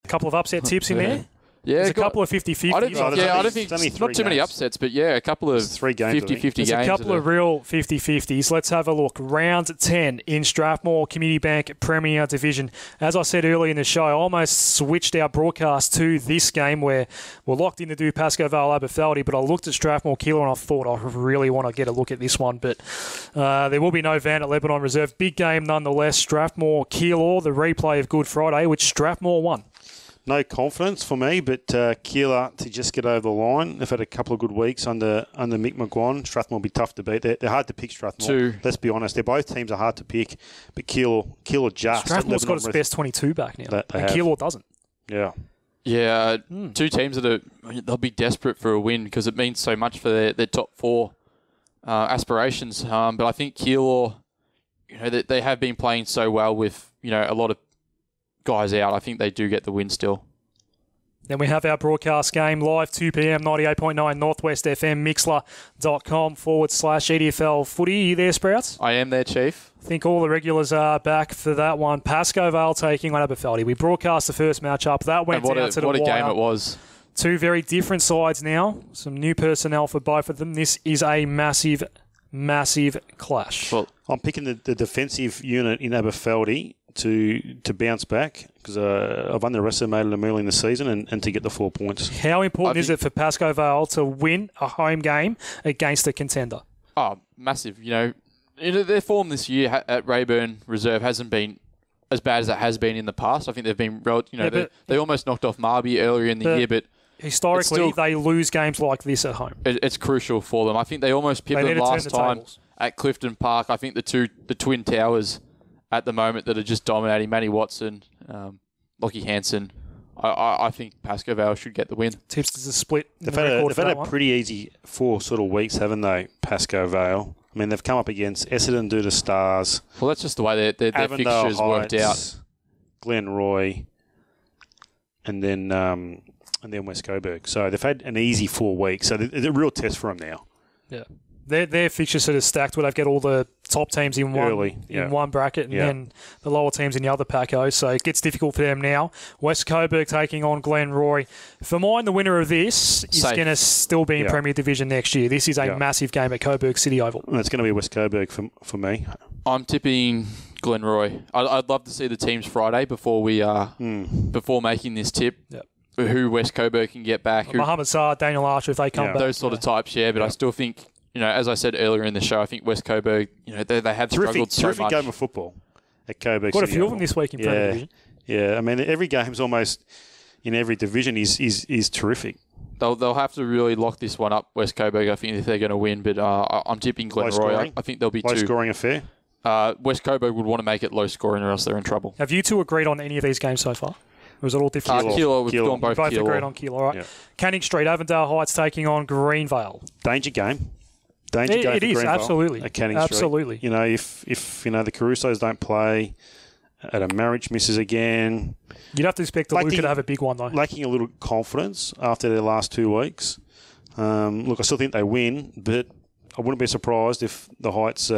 A couple of upset tips in there. Yeah, There's a couple of 50-50s. I don't think not too many upsets, but yeah, a couple of 50-50 games. There's a couple of real 50-50s. Let's have a look. Round 10 in Strathmore Community Bank Premier Division. As I said earlier in the show, I almost switched our broadcast to this game where we're locked in to do Pascoe, Vale, Aberfeldy, but I looked at Strathmore Keilor and I thought I really want to get a look at this one, but there will be no van at Lebanon Reserve. Big game nonetheless. Strathmore Keilor, the replay of Good Friday, which Strathmore won. No confidence for me, but Keilor to just get over the line. They've had a couple of good weeks under Mick McGuan. Strathmore will be tough to beat. They're hard to pick, Strathmore. Let's be honest. Both teams are hard to pick, but Keilor just... Strathmore's got its best 22 back now, and Keilor doesn't. Yeah. Yeah, two teams they'll be desperate for a win because it means so much for their top four aspirations. But I think Keilor, they have been playing so well with, a lot of guys out. I think they do get the win still. Then we have our broadcast game live 2 p.m. 98.9 Northwest FM mixler.com/EDFL footy. Are you there, Sprouts? I am there, Chief. I think all the regulars are back for that one. Pascoe Vale taking on Aberfeldy. We broadcast the first matchup. That went down to the wire. What a game it was. Two very different sides now. Some new personnel for both of them. This is a massive, massive clash. Well, I'm picking the defensive unit in Aberfeldy to bounce back because I've underestimated them early in the season and to get the 4 points. How important is it for Pascoe Vale to win a home game against a contender? Oh, massive. Their form this year at Rayburn Reserve hasn't been as bad as it has been in the past. I think they've been, they almost knocked off Marby earlier in the year, but historically they lose games like this at home. It's crucial for them. I think they almost pipped them last time at Clifton Park. I think the Twin Towers at the moment that are just dominating, Manny Watson, Lockie Hansen. I think Pascoe Vale should get the win. Tips is a split. They've had a pretty easy 4 sort of weeks, haven't they, Pascoe Vale? I mean, they've come up against Essendon, Duda Stars. Well, that's just the way their fixtures worked out. Glenroy, and then Wes Coburg. So they've had an easy 4 weeks. So it's a real test for them now. Yeah. Their fixtures sort of stacked where they've got all the top teams in one bracket and then the lower teams in the other Paco. So it gets difficult for them now. Wes Coburg taking on Glenroy. For mine, the winner of this is going to still be in Premier Division next year. This is a massive game at Coburg City Oval. And it's going to be Wes Coburg for me. I'm tipping Glenroy. I'd love to see the teams Friday before before making this tip. Yep. Who Wes Coburg can get back. Mohamed Saad, Daniel Archer, if they come back. Those sort of types, but I still think... as I said earlier in the show, I think Wes Coburg, they have struggled so much. Terrific game of football at Coburg. Got a few of them this week in Premier Division. Yeah, I mean, every game's almost in every division is terrific. They'll have to really lock this one up, Wes Coburg, I think, if they're going to win. But I'm tipping Glenroy. I think there'll be low scoring affair. Wes Coburg would want to make it low scoring or else they're in trouble. Have you two agreed on any of these games so far? Or was it all different? Keilor. We've gone both Keilor. Agreed on Keilor, right? Yeah. Canning Street, Avondale Heights taking on Greenvale. Danger game. It is, absolutely. At Canning Street. Absolutely. If the Carusos don't play, Adam Marriage misses again. You'd have to expect the Luca to have a big one, though. Lacking a little confidence after their last 2 weeks. Look, I still think they win, but I wouldn't be surprised if the Heights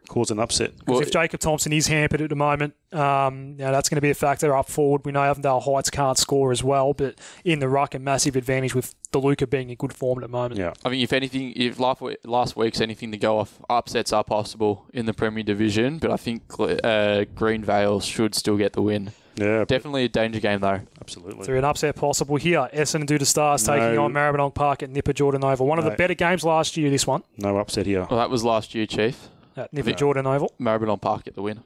cause an upset. Because if Jacob Thompson is hampered at the moment, that's going to be a factor up forward. We know Avondale Heights can't score as well, but in the ruck, a massive advantage with DeLuca being in good form at the moment. Yeah. I mean, if last week's anything to go off, upsets are possible in the Premier Division, but I think Greenvale should still get the win. Yeah, definitely a danger game though. Absolutely. Is there an upset possible here? Essendon Duda Stars taking on Maribyrnong Park at Nipper Jordan Oval. One of the better games last year, this one. No upset here. Well, that was last year, Chief. At Nipper Jordan Oval. Maribyrnong Park get the win.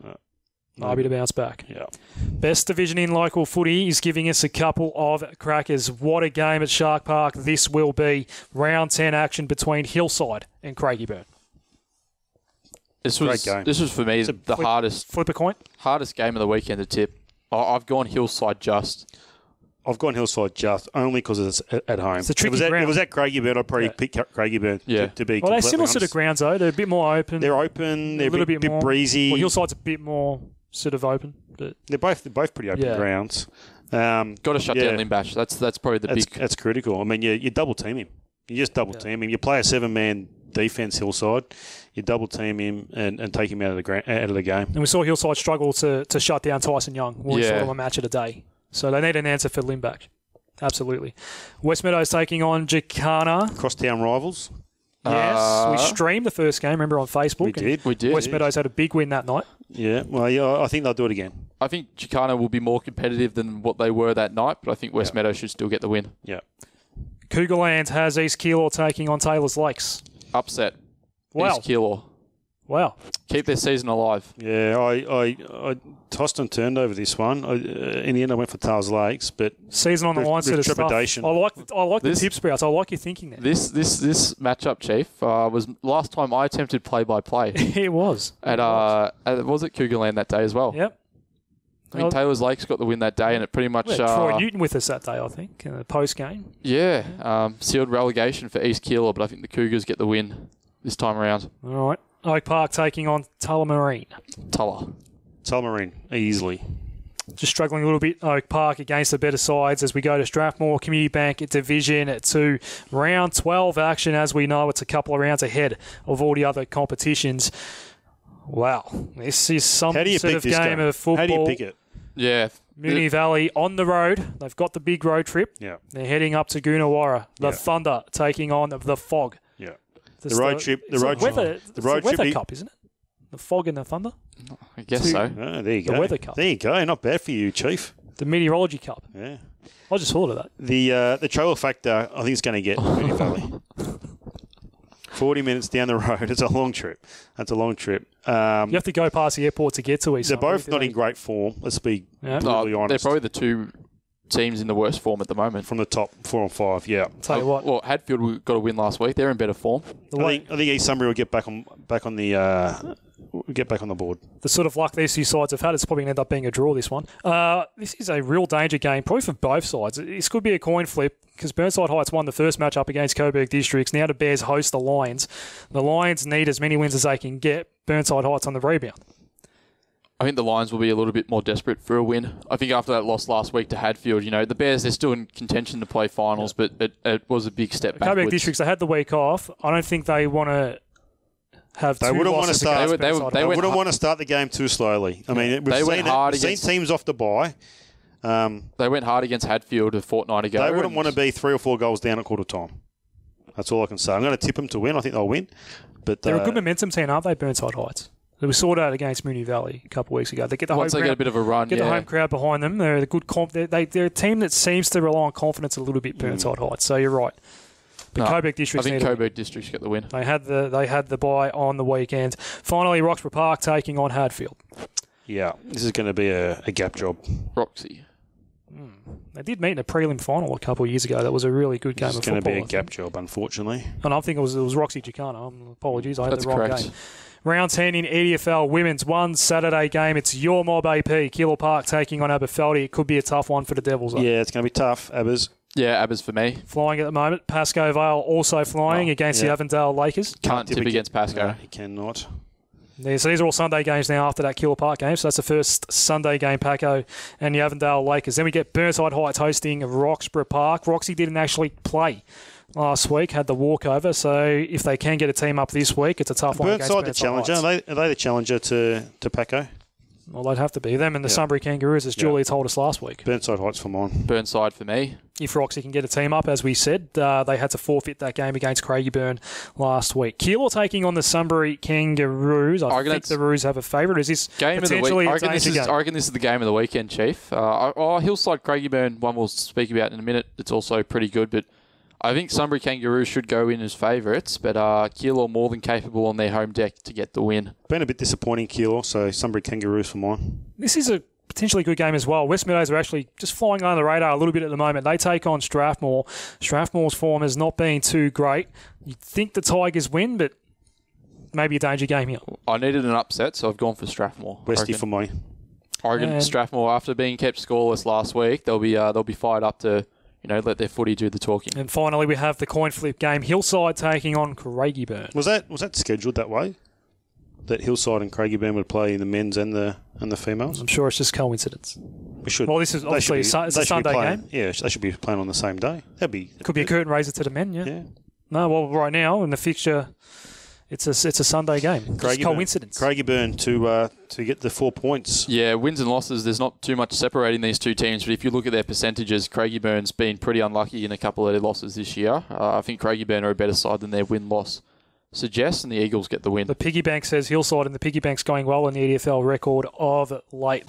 Maybe to bounce back. Yeah. Best division in local footy is giving us a couple of crackers. What a game at Shark Park this will be. Round 10 action between Hillside and Craigieburn. This was for me the hardest. Flip a coin. Hardest game of the weekend to tip. I've gone Hillside just. I've gone Hillside just only because it's at home. It's a tricky ground. It was at Craigieburn. I'd probably pick Craigieburn to be Well, they're similar honest. sort of grounds, though. They're a bit more open. They're open. They're a little bit more breezy. Well, Hillside's a bit more sort of open. But they're both pretty open grounds. Got to shut down Limbash. That's probably the big... That's critical. I mean, you double team him. You just double team him. You play a 7-man defence, Hillside. You double team him and take him out of the game. And we saw Hillside struggle to shut down Tyson Young when we saw him a match of the day. So they need an answer for Lindback. Absolutely. West Meadows taking on Jacana. Crosstown rivals. Yes, we streamed the first game, remember, on Facebook. We did. West Meadows had a big win that night. Yeah, well, yeah, I think they'll do it again. I think Jacana will be more competitive than what they were that night, but I think West Meadows should still get the win. Yeah. Cougarland has East Keilor taking on Taylors Lakes. Upset. Wow. East Keilor. Wow. Keep their season alive. Yeah, I tossed and turned over this one. In the end, I went for Taylors Lakes, but season on the line sort of stuff. trepidation. I like the tip sprouts. I like your thinking there. This matchup, Chief, was last time I attempted play-by-play. It was. Was it Cougarland that day as well? Yep. I think Taylors Lakes got the win that day, and it pretty much... Troy Newton with us that day, I think, in the post-game. Yeah. Sealed relegation for East Keilor, but I think the Cougars get the win this time around. All right. Oak Park taking on Tullamarine. Tullamarine, easily. Just struggling a little bit, Oak Park, against the better sides as we go to Strathmore Community Bank Division 2. Round 12 action, as we know, it's a couple of rounds ahead of all the other competitions. Wow. This is some sort of game of football. How do you pick it? Yeah. Moonee Valley on the road. They've got the big road trip. Yeah. They're heading up to Goonawarra. The Thunder taking on the Fog. Yeah. The road trip Cup, isn't it? The Fog and the Thunder? I guess so. Oh, there you go. The Weather Cup. There you go. Not bad for you, Chief. The Meteorology Cup. Yeah. I just thought of that. The travel factor, I think it's going to get Moonee Valley. 40 minutes down the road. It's a long trip. That's a long trip. You have to go past the airport to get to East. They're both not in great form. Let's be brutally honest. They're probably the two teams in the worst form at the moment. From the top 4 and 5, yeah. Tell you what. Well, Hadfield got a win last week. They're in better form. I think East Sunbury will get back on the board. The sort of luck these two sides have had, it's probably going to end up being a draw, this one. This is a real danger game, probably for both sides. This could be a coin flip because Burnside Heights won the first match up against Coburg Districts. Now the Bears host the Lions. The Lions need as many wins as they can get. Burnside Heights on the rebound. I think the Lions will be a little bit more desperate for a win. I think after that loss last week to Hadfield, the Bears, they're still in contention to play finals, but it was a big step backwards. Coburg Districts, they had the week off. I don't think they want to have two losses. They wouldn't want to start the game too slowly. I mean, we've seen teams off the bye. They went hard against Hadfield a fortnight ago. They wouldn't want to be 3 or 4 goals down at quarter time. That's all I can say. I'm going to tip them to win. I think they'll win. But they're a good momentum team, aren't they, Burnside Heights? We saw that against Moonee Valley a couple of weeks ago. They get the Once home they crowd, get a bit of a run, the home crowd behind them. They're a good they're a team that seems to rely on confidence a little bit. Burnside Heights. So you're right. But Coburg Districts. I think Coburg Districts get the win. They had the bye on the weekend. Finally, Roxburgh Park taking on Hadfield. Yeah, this is going to be a gap job. Roxy. They did meet in a prelim final a couple of years ago. That was a really good game of football. It's going to be a gap job, unfortunately. And I think it was Roxy Jacana. Apologies, I had the wrong correct. game. Round 10 in EDFL Women's one Saturday game. It's your mob AP. Keilor Park taking on Aberfeldy. It could be a tough one for the Devils. Yeah, it's going to be tough, Abbers. Yeah, Abbers for me. Flying at the moment. Pascoe Vale also flying against the Avondale Lakers. Can't tip against Pascoe. No, he cannot. Yeah, so these are all Sunday games now after that Keilor Park game. So that's the first Sunday game, Paco and the Avondale Lakers. Then we get Burnside Heights hosting Roxburgh Park. Roxy didn't actually play last week, had the walkover. So if they can get a team up this week, it's a tough one. Burnside the challenger. Are they the challenger to Paco? Well, they'd have to be. Them and the Sunbury Kangaroos, as Julia told us last week. Burnside Heights for mine. Burnside for me. If Roxy can get a team up, as we said, they had to forfeit that game against Craigieburn last week. Keilor taking on the Sunbury Kangaroos. I think the Roos have a favourite. Is this game of the week? I reckon this is the game of the weekend, Chief. Hillside Craigieburn, one we'll speak about in a minute. It's also pretty good, but I think Sunbury Kangaroos should go in as favourites, but Keilor more than capable on their home deck to get the win. Been a bit disappointing, Keilor, so Sunbury Kangaroos for mine. This is a potentially good game as well. West Meadows are actually just flying under the radar a little bit at the moment. They take on Strathmore. Strathmore's form has not been too great. You'd think the Tigers win, but maybe a danger game here. I needed an upset, so I've gone for Strathmore. Westy for me. I reckon Strathmore, after being kept scoreless last week, they'll be fired up to let their footy do the talking. And finally, we have the coin flip game. Hillside taking on Craigieburn. Was that scheduled that way? That Hillside and Craigieburn would play the men's and the females? I'm sure it's just coincidence. We should. Well, this is obviously a Sunday game. Yeah, they should be playing on the same day. Could be a curtain raiser to the men. Yeah. No, well, right now in the fixture it's a Sunday game. It's coincidence. Craigieburn to get the 4 points. Yeah, wins and losses, there's not too much separating these two teams, but if you look at their percentages, Craigieburn's been pretty unlucky in a couple of their losses this year. I think Craigieburn are a better side than their win-loss suggests, and the Eagles get the win. The piggy bank says Hillside, and the piggy bank's going well in the EDFL record of late.